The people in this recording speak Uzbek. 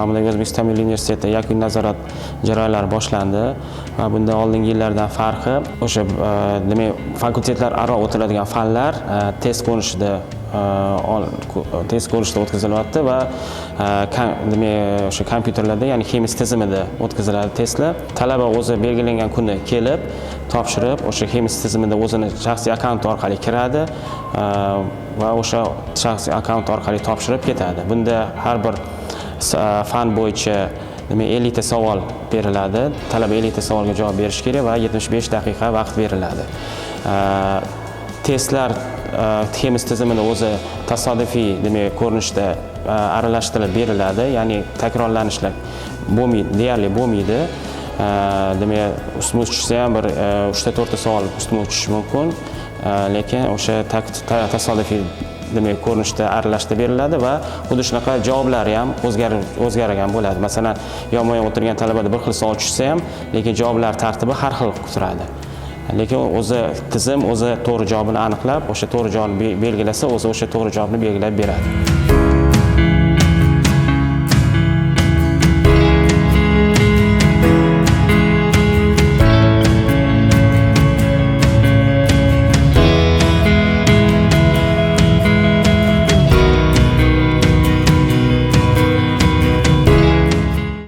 nomidagi O'zbekiston Milliy universiteti yakuniy nazorat jarayonlari boshlandi va bunda oldingi yillardan farqi o'sha demak fakultetlar aro o'tiladigan fanlar test ko'rinishida o'tkazilyapti va demak o'sha kompyuterlarda, ya'ni Xemis tizimida o'tkaziladi testlar. Talaba o'zi belgilangan kuni kelib, topshirib, o'sha Xemis tizimida o'zini shaxsiy akkaunt orqali kiradi va o'sha shaxsiy akkaunt orqali topshirib ketadi. Bunda har bir fan bo'yicha demak 50 ta savol beriladi. Talaba 50 ta savolga javob berish kerak va 75 daqiqa vaqt beriladi. Testlar Xemis tizimida o'zi tasodifiy demak ko'rinishda aralashtirib beriladi, ya'ni takrorlanishlar deyarli bo'lmaydi. Demak ustma tushsa ham bir 3 ta 4 ta savol ustma tushishi mumkin, lekin o'sha tasodifiy demak ko'rinishda aralashtirib beriladi va xuddi shunaqa javoblari ham o'zgargan bo'ladi. Masalan, yonma-yon o'tirgan talabada bir xil savol tushsa ham, lekin javoblar tartibi har xil turadi. Lekin tizim o'zi to'g'ri javobini aniqlab, o'sha to'g'ri javobni belgilasa, o'zi o'sha to'g'ri javobni belgilab beradi.